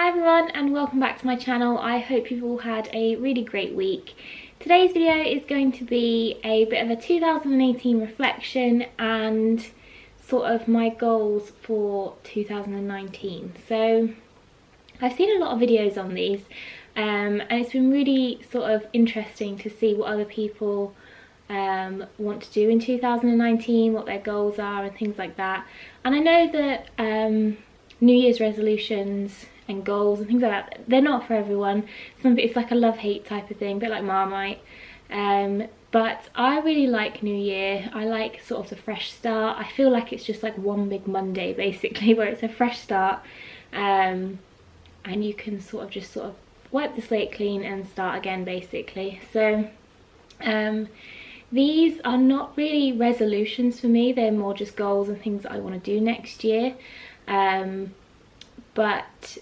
Hi everyone and welcome back to my channel. I hope you've all had a really great week. Today's video is going to be a bit of a 2018 reflection and sort of my goals for 2019. So I've seen a lot of videos on these and it's been really sort of interesting to see what other people want to do in 2019, what their goals are and things like that. And I know that New Year's resolutions and goals and things like that, they're not for everyone. It's like a love-hate type of thing, a bit like Marmite. But I really like New Year. I like sort of the fresh start. I feel like it's just like one big Monday basically, where it's a fresh start, and you can sort of wipe the slate clean and start again basically. So these are not really resolutions for me, they're more just goals and things that I want to do next year. But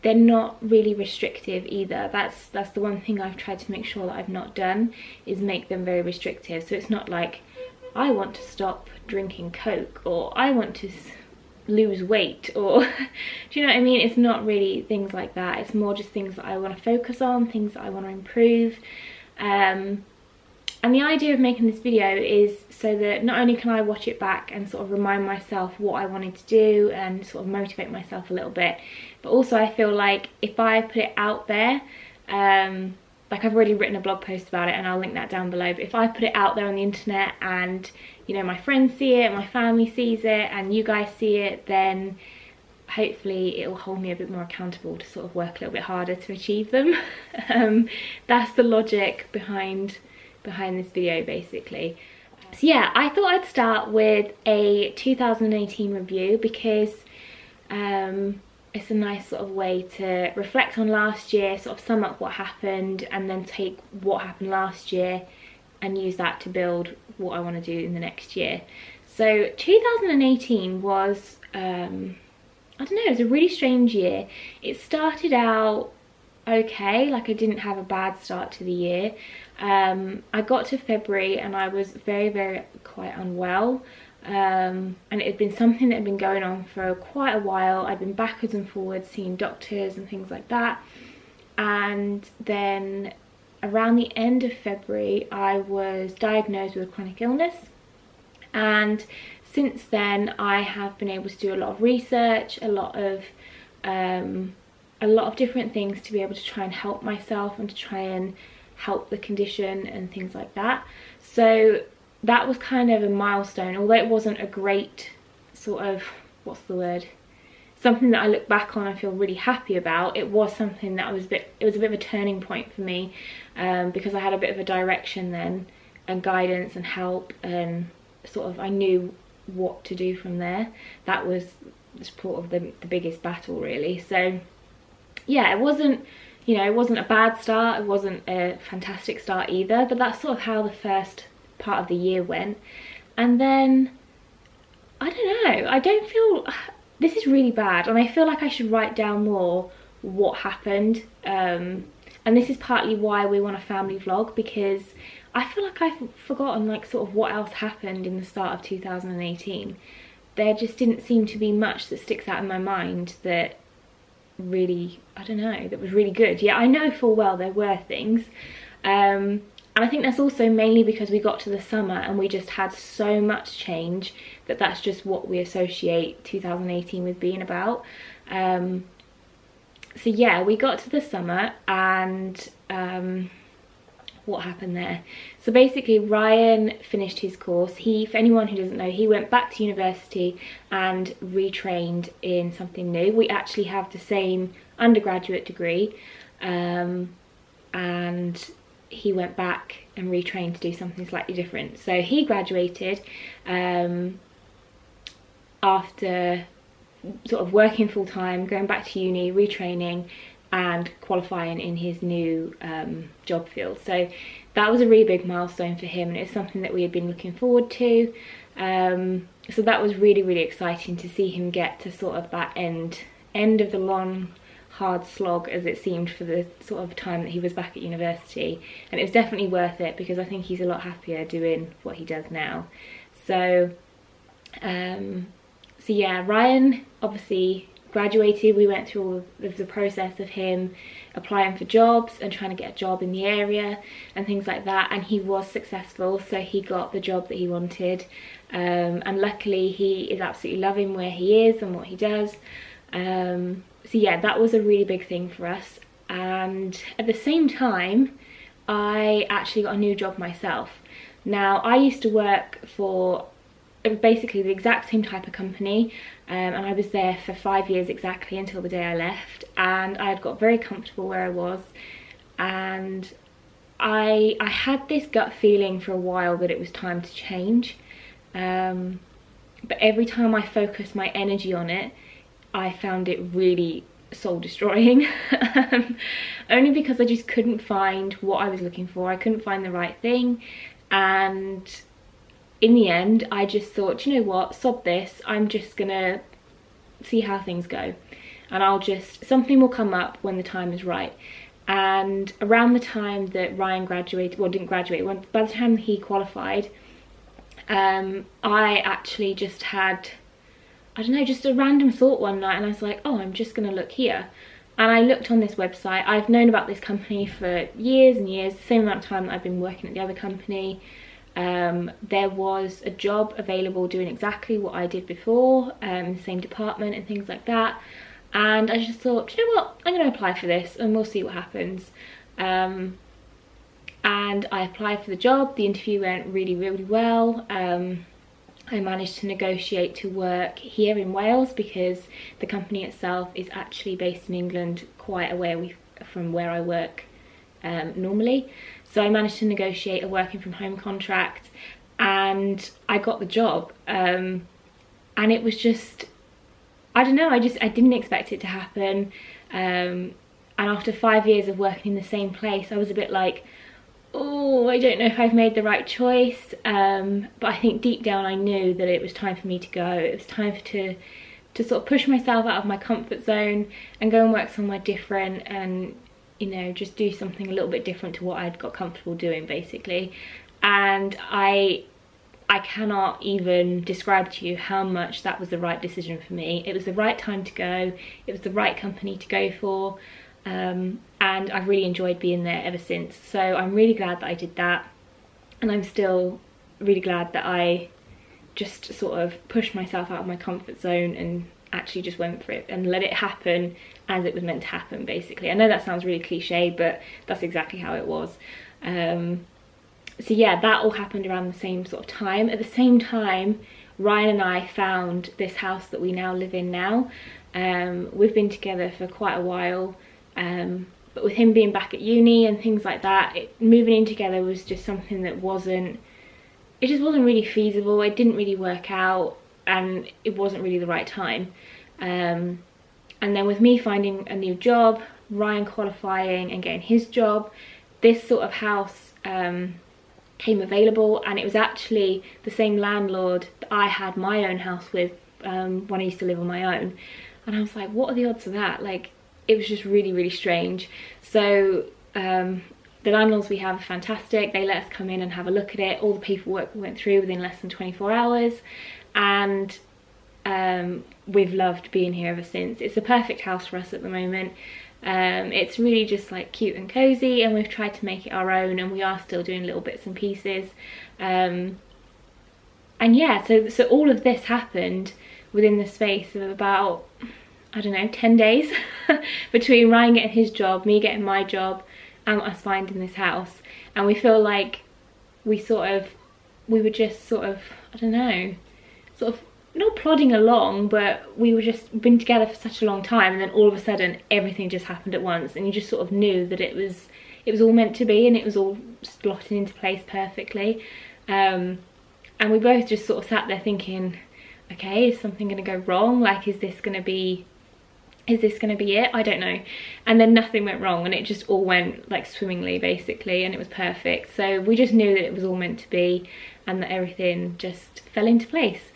they're not really restrictive either. That's the one thing I've tried to make sure that I've not done, is make them very restrictive. So it's not like I want to stop drinking Coke or I want to lose weight, or do you know what I mean? It's not really things like that. It's more just things that I want to focus on, things that I want to improve. And the idea of making this video is so that not only can I watch it back and sort of remind myself what I wanted to do and sort of motivate myself a little bit, but also I feel like if I put it out there, like I've already written a blog post about it and I'll link that down below, but if I put it out there on the internet and, you know, my friends see it, my family sees it and you guys see it, then hopefully it will hold me a bit more accountable to sort of work a little bit harder to achieve them. That's the logic behind this video basically. So yeah, I thought I'd start with a 2018 review because it's a nice sort of way to reflect on last year, sort of sum up what happened and then take what happened last year and use that to build what I want to do in the next year. So 2018 was, I don't know, it was a really strange year. It started out okay, like I didn't have a bad start to the year. I got to February and I was very quite unwell, and it had been something that had been going on for quite a while. I'd been backwards and forwards seeing doctors and things like that, and then around the end of February I was diagnosed with a chronic illness, and since then I have been able to do a lot of research, a lot of different things to be able to try and help myself and to try and help the condition and things like that. So that was kind of a milestone, although it wasn't a great sort of, what's the word, something that I look back on and feel really happy about. It was something that it was a bit of a turning point for me, because I had a bit of a direction then and guidance and help, and sort of I knew what to do from there. That was sort of the biggest battle really. So yeah, it wasn't, you know, it wasn't a bad start, it wasn't a fantastic start either, but that's sort of how the first part of the year went. And then, I don't know, I don't feel, this is really bad and I feel like I should write down more what happened, and this is partly why we want a family vlog, because I feel like I've forgotten like sort of what else happened in the start of 2018. There just didn't seem to be much that sticks out in my mind that really, I don't know, that was really good. Yeah, I know full well there were things, and I think that's also mainly because we got to the summer and we just had so much change that that's just what we associate 2018 with being about. So yeah, we got to the summer and what happened there? So basically Ryan finished his course. For anyone who doesn't know, he went back to university and retrained in something new. We actually have the same undergraduate degree, and he went back and retrained to do something slightly different. So he graduated after sort of working full time, going back to uni, retraining and qualifying in his new job field. So that was a really big milestone for him and it's something that we had been looking forward to. So that was really exciting to see him get to sort of that end of the long hard slog, as it seemed, for the sort of time that he was back at university. And it was definitely worth it because I think he's a lot happier doing what he does now. So yeah, Ryan obviously graduated, we went through all of the process of him applying for jobs and trying to get a job in the area and things like that, and he was successful, so he got the job that he wanted, and luckily he is absolutely loving where he is and what he does. So yeah, that was a really big thing for us. And at the same time, I actually got a new job myself. Now, I used to work for basically the exact same type of company, and I was there for 5 years exactly until the day I left, and I had got very comfortable where I was, and I had this gut feeling for a while that it was time to change, but every time I focused my energy on it, I found it really soul destroying. Only because I just couldn't find what I was looking for. I couldn't find the right thing, and in the end I just thought, you know what, sod this, I'm just gonna see how things go, and something will come up when the time is right. And around the time that Ryan graduated, well, didn't graduate, by the time he qualified, I actually just had, I don't know, just a random thought one night, and I was like, oh, I'm just gonna look here. And I looked on this website. I've known about this company for years and years, the same amount of time that I've been working at the other company. There was a job available doing exactly what I did before, in the same department and things like that. And I just thought, you know what, I'm going to apply for this and we'll see what happens. And I applied for the job. The interview went really, really well. I managed to negotiate to work here in Wales because the company itself is actually based in England, quite away from where I work normally. So I managed to negotiate a working from home contract, and I got the job. And it was just, I don't know, I didn't expect it to happen. And after 5 years of working in the same place, I was a bit like, oh, I don't know if I've made the right choice. But I think deep down I knew that it was time for me to go. It was time to sort of push myself out of my comfort zone and go and work somewhere different, and, you know, just do something a little bit different to what I'd got comfortable doing, basically. And I cannot even describe to you how much that was the right decision for me. It was the right time to go. It was the right company to go for. And I've really enjoyed being there ever since. So I'm really glad that I did that. And I'm still really glad that I just sort of pushed myself out of my comfort zone and actually just went for it and let it happen as it was meant to happen, basically. I know that sounds really cliche, but that's exactly how it was. So yeah, that all happened around the same sort of time. At the same time, Ryan and I found this house that we now live in now. We've been together for quite a while, but with him being back at uni and things like that, moving in together was just something that it just wasn't really feasible. It didn't really work out, and it wasn't really the right time. And then with me finding a new job, Ryan qualifying and getting his job, this sort of house came available, and it was actually the same landlord that I had my own house with when I used to live on my own. And I was like, what are the odds of that? Like, it was just really, really strange. So the landlords we have are fantastic. They let us come in and have a look at it. All the paperwork we went through within less than 24 hours. And we've loved being here ever since. It's the perfect house for us at the moment. It's really just like cute and cozy, and we've tried to make it our own, and we are still doing little bits and pieces. And yeah, so all of this happened within the space of about, I don't know, 10 days between Ryan getting his job, me getting my job, and us finding this house. And we feel like we were just sort of, I don't know, sort of not plodding along, but we were just been together for such a long time, and then all of a sudden everything just happened at once, and you just sort of knew that it was all meant to be, and it was all slotted into place perfectly. And we both just sort of sat there thinking, okay, is something going to go wrong? Like, is this going to be it? I don't know. And then nothing went wrong, and it just all went like swimmingly, basically, and it was perfect. So we just knew that it was all meant to be, and that everything just fell into place.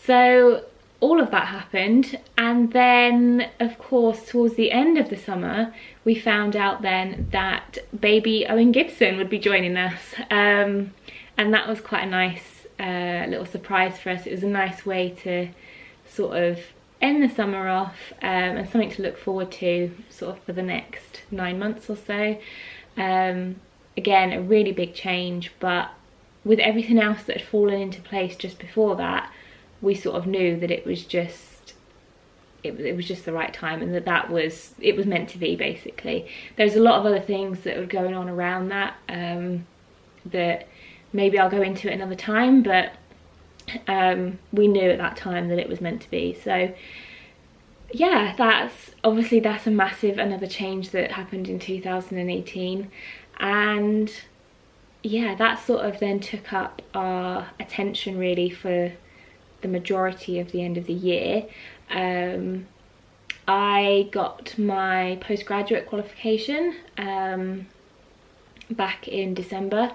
So all of that happened, and then of course towards the end of the summer we found out then that baby Owen Gibson would be joining us, and that was quite a nice little surprise for us. It was a nice way to sort of end the summer off, and something to look forward to sort of for the next 9 months or so. Again, a really big change, but with everything else that had fallen into place just before that, we sort of knew that it was just the right time, and it was meant to be, basically. There's a lot of other things that were going on around that, that maybe I'll go into at another time, but we knew at that time that it was meant to be. So yeah, that's a massive another change that happened in 2018, and yeah, that sort of then took up our attention really for the majority of the end of the year. I got my postgraduate qualification back in December,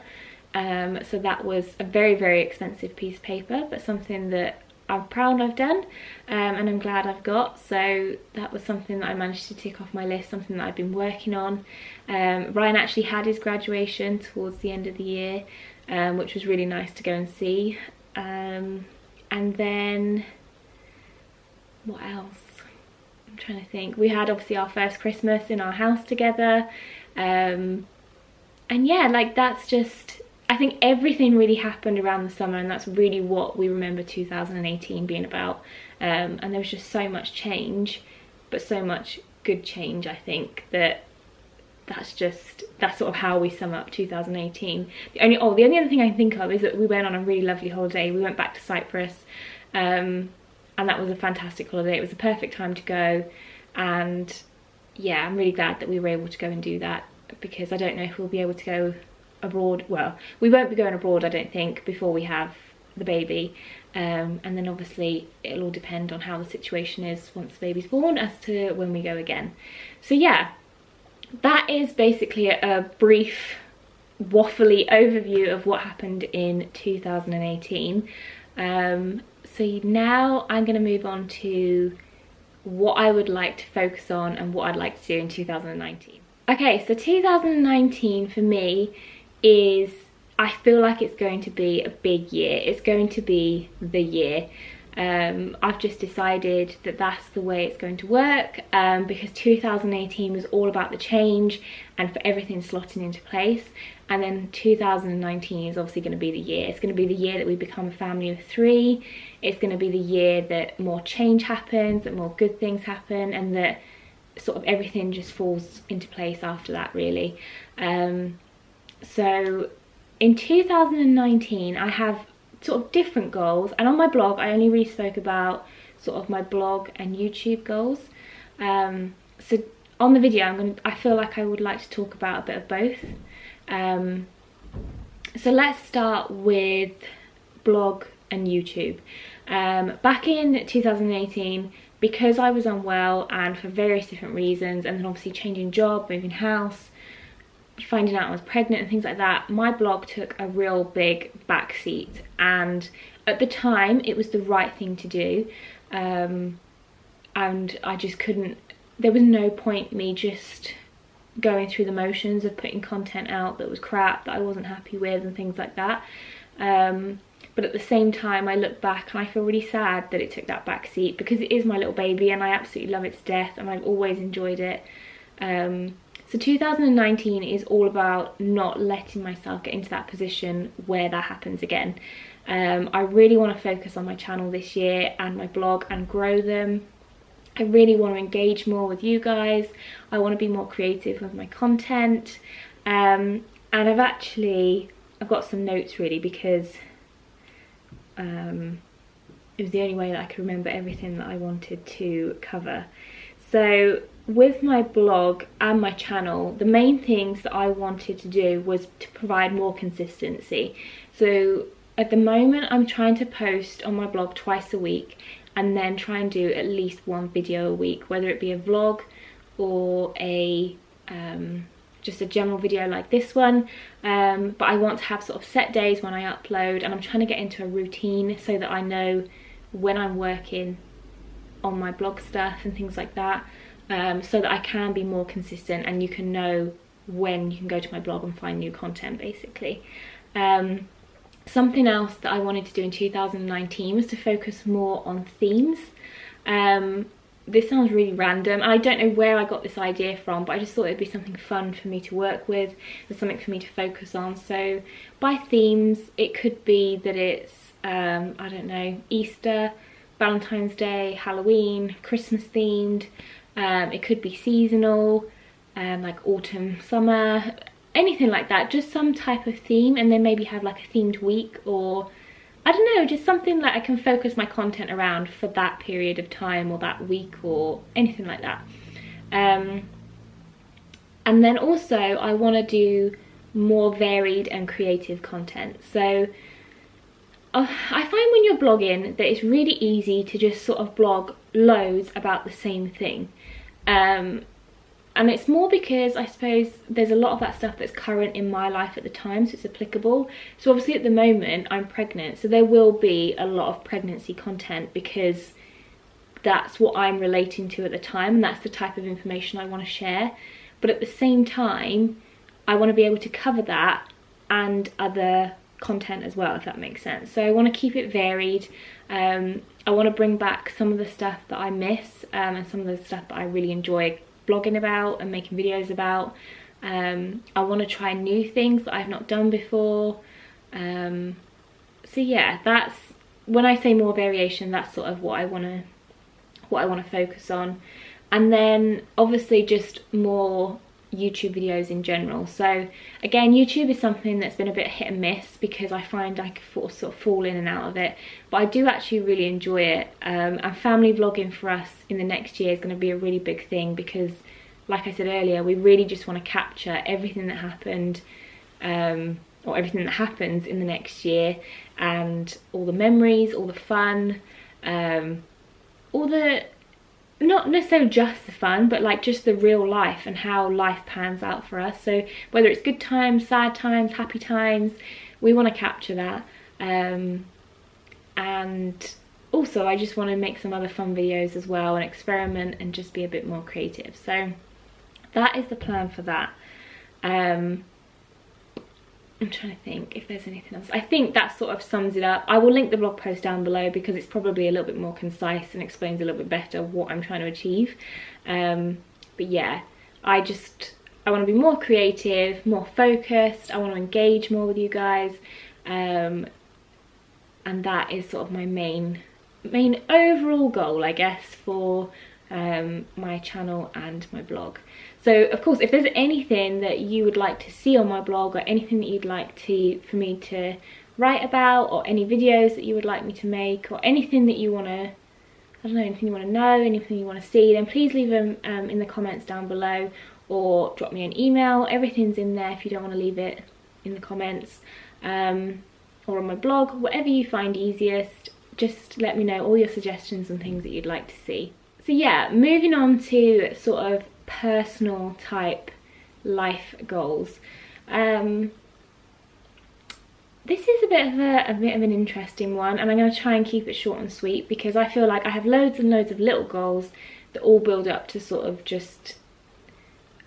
so that was a very, very expensive piece of paper, but something that I'm proud I've done, and I'm glad I've got. So that was something that I managed to tick off my list, something that I've been working on. Ryan actually had his graduation towards the end of the year, which was really nice to go and see. And then what else? I'm trying to think. We had obviously our first Christmas in our house together, and yeah, like that's just, I think everything really happened around the summer, and that's really what we remember 2018 being about. And there was just so much change, but so much good change. I think that's sort of how we sum up 2018. The only other thing I can think of is that we went on a really lovely holiday. We went back to Cyprus, and that was a fantastic holiday. It was the perfect time to go, and yeah, I'm really glad that we were able to go and do that, because I don't know if we'll be able to go abroad. Well, we won't be going abroad, I don't think, before we have the baby, and then obviously it'll all depend on how the situation is once the baby's born as to when we go again. So yeah, that is basically a brief waffly overview of what happened in 2018. So now I'm going to move on to what I would like to focus on and what I'd like to do in 2019. Okay, so 2019 for me is, I feel like it's going to be a big year. It's going to be the year. I've just decided that that's the way it's going to work, because 2018 was all about the change and for everything slotting into place, and then 2019 is obviously going to be the year. It's going to be the year that we become a family of 3. It's going to be the year that more change happens, that more good things happen, and that sort of everything just falls into place after that, really. So in 2019 I have sort of different goals, and on my blog I only really spoke about sort of my blog and YouTube goals. So on the video I feel like I would like to talk about a bit of both. So let's start with blog and YouTube. Back in 2018, because I was unwell and for various different reasons, and then obviously changing job, moving house, finding out I was pregnant and things like that, my blog took a real big backseat, and at the time it was the right thing to do, and I just couldn't, there was no point me just going through the motions of putting content out that was crap, that I wasn't happy with and things like that. But at the same time I look back and I feel really sad that it took that backseat, because it is my little baby and I absolutely love it to death and I've always enjoyed it. So 2019 is all about not letting myself get into that position where that happens again. I really want to focus on my channel this year and my blog and grow them. I really want to engage more with you guys. I want to be more creative with my content. And I've got some notes really, because it was the only way that I could remember everything that I wanted to cover. So with my blog and my channel, the main things that I wanted to do was to provide more consistency. So at the moment I'm trying to post on my blog twice a week, and then try and do at least one video a week, whether it be a vlog or a just a general video like this one. But I want to have sort of set days when I upload, and I'm trying to get into a routine so that I know when I'm working on my blog stuff and things like that, so that I can be more consistent and you can know when you can go to my blog and find new content, basically. Something else that I wanted to do in 2019 was to focus more on themes. This sounds really random. I don't know where I got this idea from, but I just thought it'd be something fun for me to work with and something for me to focus on. So by themes, it could be that it's, I don't know, Easter, Valentine's Day, Halloween, Christmas themed. It could be seasonal, like autumn, summer, anything like that. Just some type of theme, and then maybe have like a themed week, or I don't know, just something that I can focus my content around for that period of time or that week or anything like that. And then also I want to do more varied and creative content. So I find when you're blogging that it's really easy to just sort of blog loads about the same thing. And it's more because I suppose there's a lot of that stuff that's current in my life at the time, so it's applicable. So obviously at the moment I'm pregnant, so there will be a lot of pregnancy content because that's what I'm relating to at the time and that's the type of information I want to share. But at the same time, I want to be able to cover that and other content as well, if that makes sense. So I want to keep it varied. I want to bring back some of the stuff that I miss, and some of the stuff that I really enjoy blogging about and making videos about. I want to try new things that I've not done before. So yeah, that's when I say more variation, that's sort of what I want to focus on. And then obviously just more YouTube videos in general. So again, YouTube is something that's been a bit hit and miss because I find I sort of fall in and out of it, but I do actually really enjoy it. And family vlogging for us in the next year is going to be a really big thing because, like I said earlier, we really just want to capture everything that happened, or everything that happens in the next year, and all the memories, all the fun, all the, not necessarily just the fun, but like just the real life and how life pans out for us. So whether it's good times, sad times, happy times, we want to capture that. And also I just want to make some other fun videos as well and experiment and just be a bit more creative. So that is the plan for that. I'm trying to think if there's anything else. I think that sort of sums it up. I will link the blog post down below because it's probably a little bit more concise and explains a little bit better what I'm trying to achieve. But yeah, I want to be more creative, more focused. I want to engage more with you guys. And that is sort of my main overall goal, I guess, for my channel and my blog. So of course, if there's anything that you would like to see on my blog, or anything that you'd like for me to write about, or any videos that you would like me to make, or anything that you want to, I don't know, anything you want to know, anything you want to see, then please leave them in the comments down below, or drop me an email. Everything's in there if you don't want to leave it in the comments, or on my blog, whatever you find easiest. Just let me know all your suggestions and things that you'd like to see. So yeah, moving on to sort of personal type life goals. This is a bit of an interesting one, and I'm going to try and keep it short and sweet because I feel like I have loads and loads of little goals that all build up to sort of just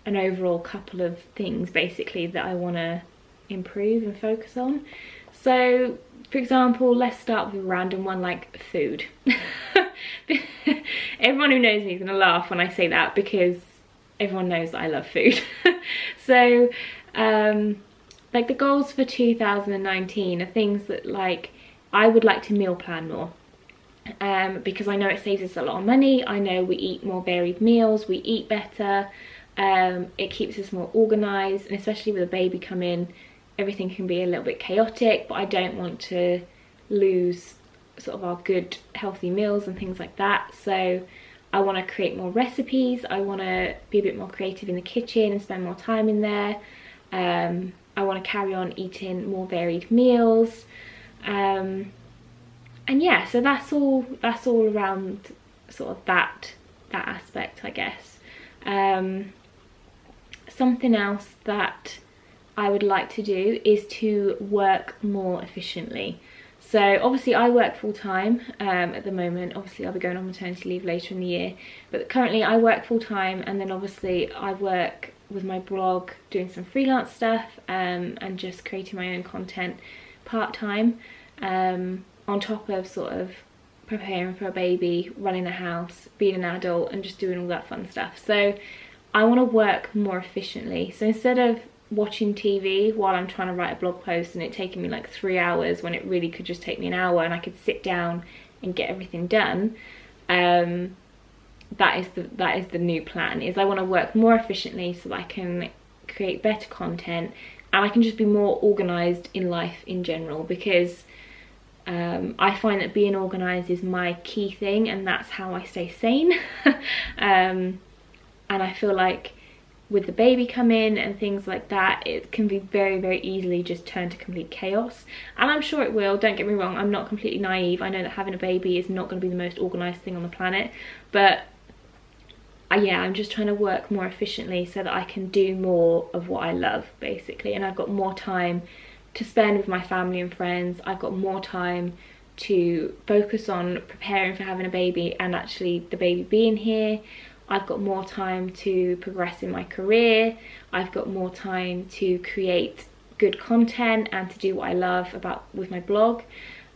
an overall couple of things basically that I want to improve and focus on. So for example, let's start with a random one like food. Everyone who knows me is going to laugh when I say that because everyone knows that I love food. So like the goals for 2019 are things that like I would like to meal plan more, because I know it saves us a lot of money. I know we eat more varied meals, we eat better, it keeps us more organised, and especially with a baby coming, everything can be a little bit chaotic, but I don't want to lose sort of our good healthy meals and things like that. So I want to create more recipes, I want to be a bit more creative in the kitchen and spend more time in there. I want to carry on eating more varied meals, and yeah, so that's all around sort of that aspect, I guess. Something else that I would like to do is to work more efficiently. So obviously I work full-time at the moment. Obviously I'll be going on maternity leave later in the year, but currently I work full-time, and then obviously I work with my blog doing some freelance stuff, and just creating my own content part-time, on top of sort of preparing for a baby, running a house, being an adult, and just doing all that fun stuff. So I want to work more efficiently. So instead of watching TV while I'm trying to write a blog post and it taking me like 3 hours when it really could just take me an hour and I could sit down and get everything done, that is the new plan. Is I want to work more efficiently so that I can create better content and I can just be more organised in life in general, because I find that being organised is my key thing, and that's how I stay sane. And I feel like with the baby coming and things like that, it can be very, very easily just turn to complete chaos. And I'm sure it will, don't get me wrong, I'm not completely naive. I know that having a baby is not going to be the most organised thing on the planet, but yeah, I'm just trying to work more efficiently so that I can do more of what I love, basically. And I've got more time to spend with my family and friends. I've got more time to focus on preparing for having a baby and actually the baby being here. I've got more time to progress in my career. I've got more time to create good content and to do what I love with my blog.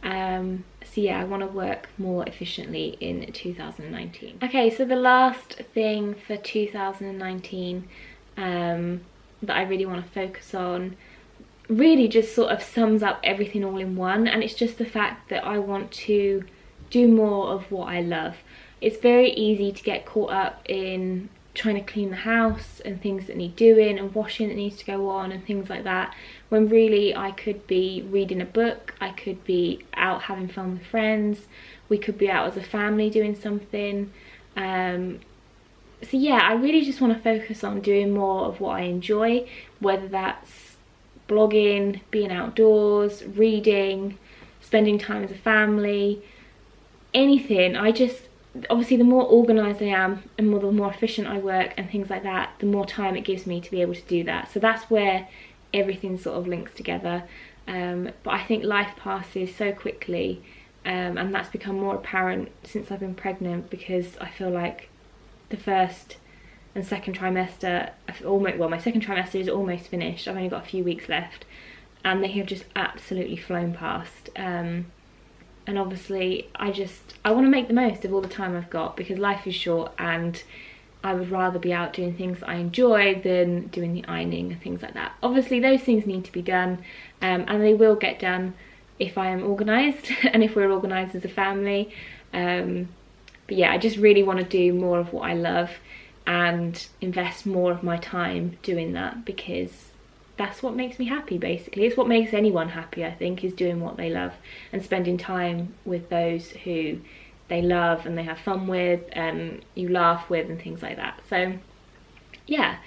So yeah, I want to work more efficiently in 2019. Okay, so the last thing for 2019 that I really want to focus on really just sort of sums up everything all in one, and it's just the fact that I want to do more of what I love. It's very easy to get caught up in trying to clean the house and things that need doing and washing that needs to go on and things like that, when really I could be reading a book, I could be out having fun with friends, we could be out as a family doing something. So yeah, I really just want to focus on doing more of what I enjoy, whether that's blogging, being outdoors, reading, spending time as a family, anything. Obviously the more organised I am and the more efficient I work and things like that, the more time it gives me to be able to do that. So that's where everything sort of links together. But I think life passes so quickly, and that's become more apparent since I've been pregnant, because I feel like the first and second trimester, my second trimester is almost finished. I've only got a few weeks left and they have just absolutely flown past. And obviously I want to make the most of all the time I've got, because life is short and I would rather be out doing things that I enjoy than doing the ironing and things like that. Obviously those things need to be done, and they will get done if I am organised and if we're organised as a family. But yeah, I just really want to do more of what I love and invest more of my time doing that, because that's what makes me happy, basically. It's what makes anyone happy, I think, is doing what they love and spending time with those who they love and they have fun with and you laugh with and things like that. So yeah,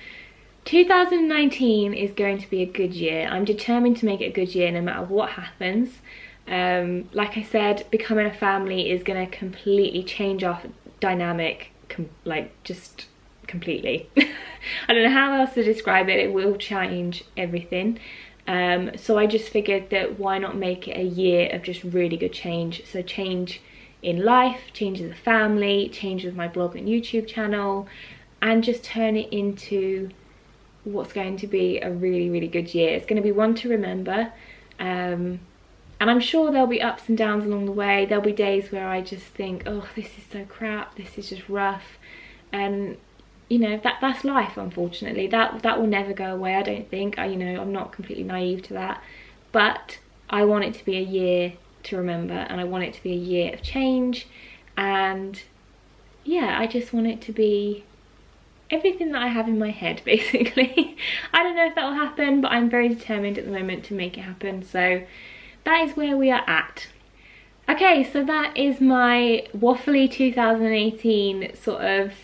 2019 is going to be a good year. I'm determined to make it a good year no matter what happens. Like I said, becoming a family is going to completely change our dynamic, just completely. I don't know how else to describe it. It will change everything. So I just figured that why not make it a year of just really good change. So change in life, change as a family, change with my blog and YouTube channel, and just turn it into what's going to be a really, really good year. It's going to be one to remember. And I'm sure there'll be ups and downs along the way. There'll be days where I just think, oh, this is so crap, this is just rough. And you know, that's life, unfortunately. That will never go away, I don't think. I'm not completely naive to that. But I want it to be a year to remember, and I want it to be a year of change. And yeah, I just want it to be everything that I have in my head, basically. I don't know if that will happen, but I'm very determined at the moment to make it happen. So that is where we are at. Okay, so that is my waffly 2018 sort of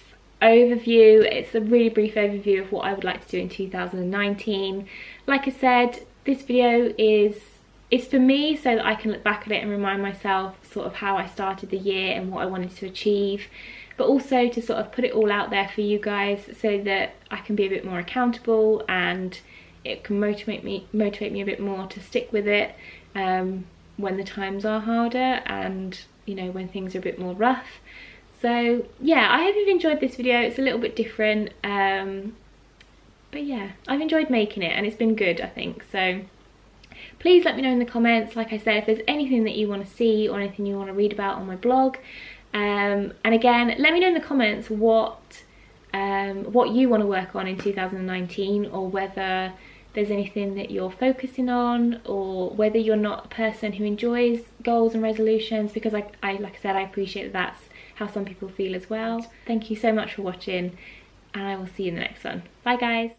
overview. It's a really brief overview of what I would like to do in 2019. Like I said, this video is for me so that I can look back at it and remind myself sort of how I started the year and what I wanted to achieve, but also to sort of put it all out there for you guys so that I can be a bit more accountable and it can motivate me a bit more to stick with it when the times are harder and, you know, when things are a bit more rough. So yeah, I hope you've enjoyed this video. It's a little bit different, but yeah, I've enjoyed making it and it's been good, I think. So please let me know in the comments, like I said, if there's anything that you want to see or anything you want to read about on my blog. And again, let me know in the comments what you want to work on in 2019, or whether there's anything that you're focusing on, or whether you're not a person who enjoys goals and resolutions, because like I said, I appreciate that that's how some people feel as well. Thank you so much for watching, and I will see you in the next one. Bye guys.